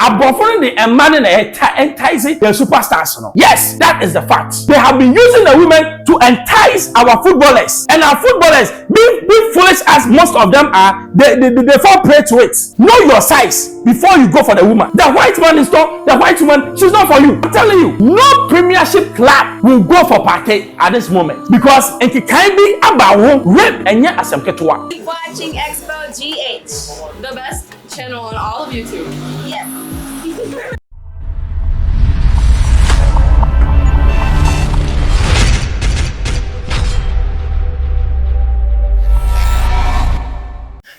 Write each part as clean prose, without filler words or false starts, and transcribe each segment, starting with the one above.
Abofon the man enticing the superstars. No? Yes, that is the fact. They have been using the women to entice our footballers. And our footballers, being foolish as most of them are, they fall prey to it. Know your size before you go for the woman. The white man is not, the white woman, she's not for you. I'm telling you, no Premiership club will go for Partey at this moment. Because it can be about rape and yet as a ketwa. Keep watching Xposed GH, the best channel on all of YouTube. Yes.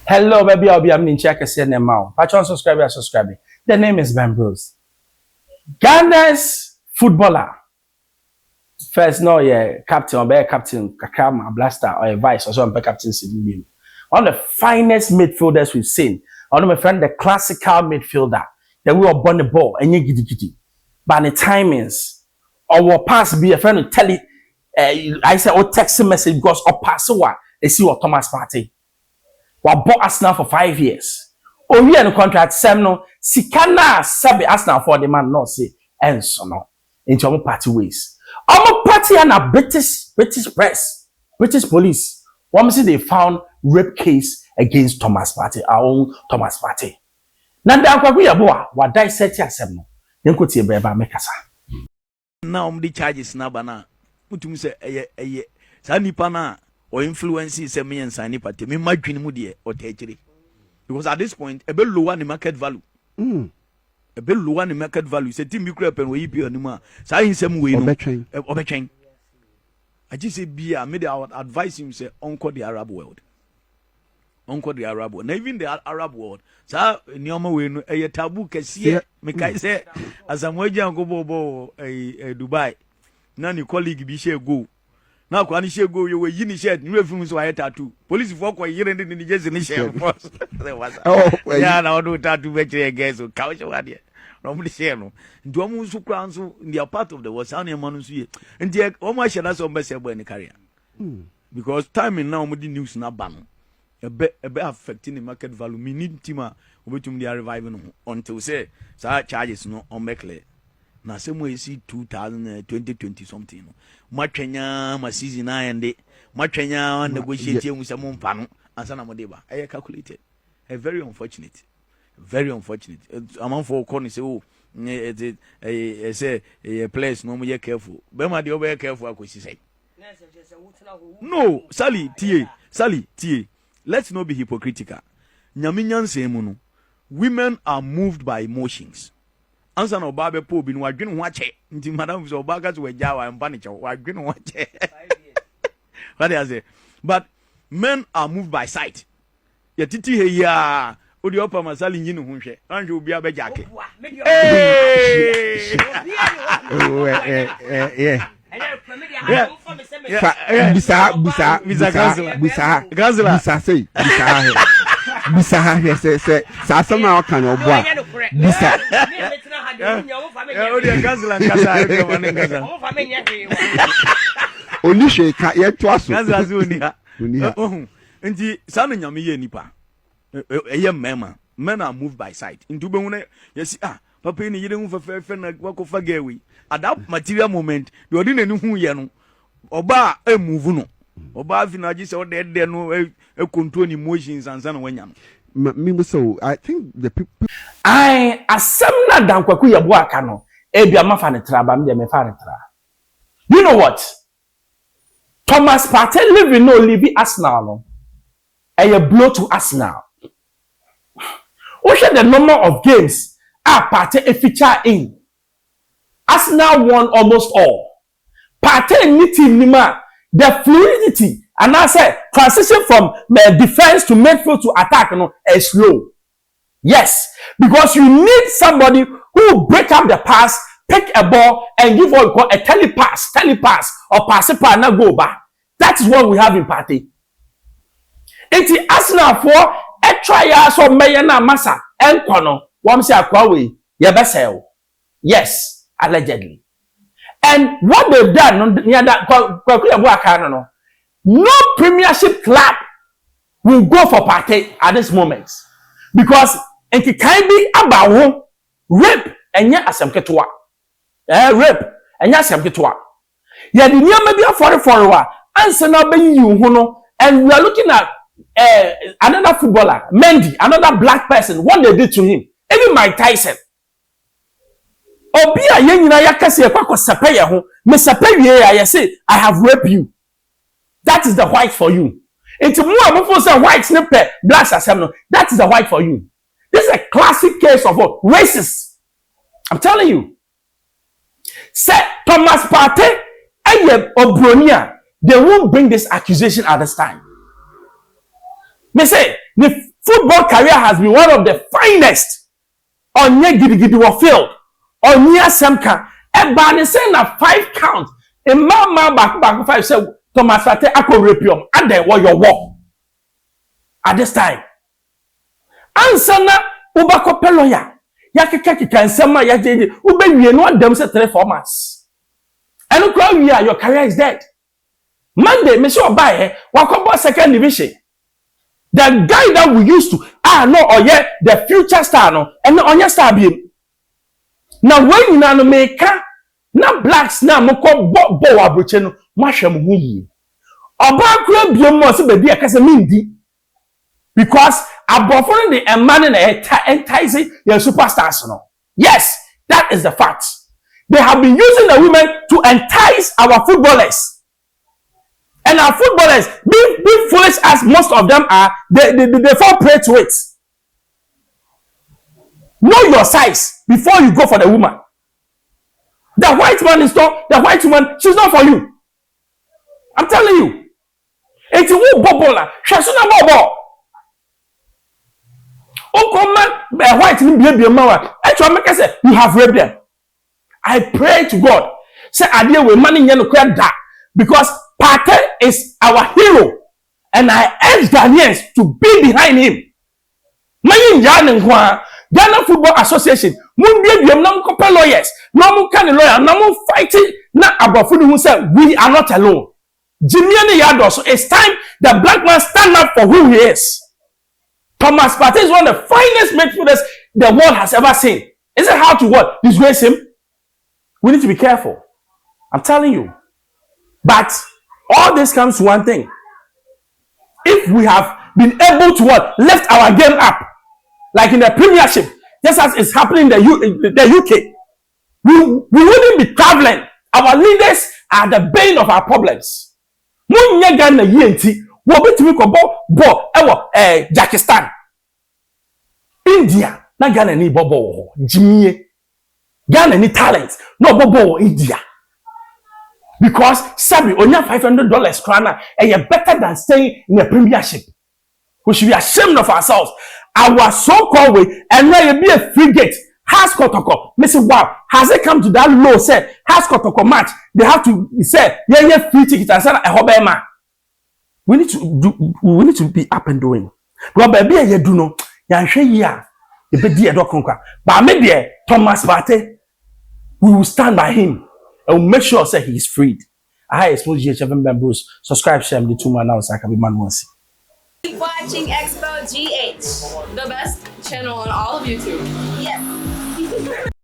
Hello, baby. I'll be in check and send them out. Patreon subscriber. The name is Ben Bros. Ghana's footballer. First, no, yeah, captain, or captain, Kakama, Blaster, or a vice, or some captain. One of the finest midfielders we've seen. One of my friend, the classical midfielder. That we were born the ball and you giddy. But the timings, or will pass be a friend to tell it. I say, or text message goes or pass over. They see what Thomas Partey. We bought Arsenal for 5 years. Oh, we no contract. Sem no. Sikana sabi Arsenal for the man not say. And so no. Into our party ways. Our party and a British press, British police. One say they found rape case against Thomas Partey, our own Thomas Partey. Nanda kwa kuya boa wa dissect asem no. Yenko tie beba mekasa. Now the charges na bana. Mutum se eye sa nipa na or influence se me ensa nipa te me madwene mu de o techire. Because at this point a bit lower the market value. A bit lower the market value. Se team micro pen we bi anima. Sa hinsem we no. Obetwen. I just say bia me I would advise him say onko the Arab world. Onko the Arab world. Now even the Arab world. Sa nioma we no e taboo kese me kai say asamwaji anko bobo Dubai. Na ni colleague bi share go. Na kwa ni share go you we yini shirt ni refum so aye tattoo. Police for kwa yire ni jersey ni share force. Oh, yeah na do tattoo be chere guys so kawo so ade. No mo share no. Nti omo nso kra nso they are part of the world. Sa na ma no nso ye. Nti omo ahye na so be se bo ni career. Because time now omo di news na ba no. Ebe affecting the market value. Me need tima obetum dey reviving until say sa charges no on make clear. Na same way see 2020 something no. Matwenya ma season na ende. Matwenya negotiate mu se mo mpa no ansa na mo dey ba. E calculated. Very unfortunate. Very unfortunate. Among for corner say oh say a place no mo ye careful. Be ma dey over careful akosi say. No, Sally tie. Let's not be hypocritical. Nyaminyan semu no. Women are moved by emotions. Ansa no ba be po bi no adwene ho ache. Nti madam so ba ga to waja wa mpa ne che wa adwene ho ache. What I say? But men are moved by sight. Ya titi he ya odi opa masali nyinu ho hwe. Anhwe obi abejake. Yeah. Bisa say sama kan oboa bisa oni sheka ye to aso nti sanu nyame ye nipa eye mema men are moved by sight nti be hu na yesi papa ni yire hu fefe na wakofa gawe at that material moment the ordinary hu ye no oba move no oba fina ji se o de no control emotions and sana wanya me so I think the people I asemna dan kwaku yebo aka no ebia mafa ne tra ba me me fa ne tra. You know what? Thomas Partey leave Arsenal no. A blow to Arsenal. What the number of games Partey a feature in? Arsenal won almost all. Partey ni team nima the fluidity and I said transition from defense to midfield to attack is slow. Yes, because you need somebody who will break up the pass, pick a ball and give what we call a telepass or pass it and go back. That is what we have in Partey. It's Arsenal for a trial so mayana massa and kono one say akwawe yebesel. Yes, allegedly. And what they've done near that no Premiership club will go for Partey at this moment because it can be about rape enya asem ketewa rape enya asem ketewa ya di niam bia for wa ansa na obayi hu no and we are looking at another footballer Mendy, another black person, what they did to him, even Mike Tyson. Obi a yen nyina yakase e kwakọ sepe ye ho me sepe wie ya say I have raped you. That is the white for you. It's more amfo say white sniper blacks asem no. That is the white for you. This is a classic case of what racist. I'm telling you. Say Thomas Partey eye obronia, they won't bring this accusation at this time. Me say the football career has been one of the finest on ye gidigidi wo field. Onye asemka e ba ne say na 5 count e mama back 5 say Thomas Partey akorepium ade wo your war at this time ansana ubako peloya yakeka nsema ya jeje ubewie no dem say 3-4 months eno kwa wi your career is dead. Monday me say oba wakobo second division. The guy that we used to no or yeah the future star no and onye star bi. Now when you na make na blacks na moko bo abroche no mahwe mo yi oba kura biom mo se be dia kase mindi because abofo the man na enticing the superstars no. Yes, that is the fact. They have been using the women to entice our footballers. And our footballers, being foolish as most of them are, they fall prey to it. Know your size before you go for the woman. The white man is not, the white woman, she's not for you. I'm telling you. It's a woo bobola. She's not bobo. Oh, man, white baby mama. Actually, make say you have raped them. I pray to God. Say, I deal with money in that because Partey is our hero, and I urge Ghanaians to be behind him. Mayin Jan Ghana Football Association, Mundi nam couple lawyers, no mu can lawyer, no mu fighting, na abafuni who said we are not alone. Jimmy Yado, so it's time the black man stand up for who he is. Thomas Partey is one of the finest midfielders the world has ever seen. Is it how to what? Disgrace him? We need to be careful. I'm telling you. But all this comes to one thing. If we have been able to what? Lift our game up, like in the Premiership, just as it's happening in the UK, we wouldn't be traveling. Our leaders are the bane of our problems. Pakistan, India, na Ghana ni bobo Jimmy. Ghana ni talent, no bobo India. Because Sabi only $500 krana and you're better than staying in a Premiership. We should be ashamed of ourselves. Our so-called way and now you be a frigate. Has Kotoko. Missing wow. Has it come to that low say has Kotoko match? They have to say yeah free ticket and send a hobby man. We need to be up and doing. But baby you do no. Yan share ya. The be dear dog conquer. But maybe Thomas Partey, we will stand by him. I will make sure say he is freed. I expose GH7 members. Subscribe, share, the 2 man now so I can be man once. Keep watching Xposed GH, the best channel on all of YouTube. Yes.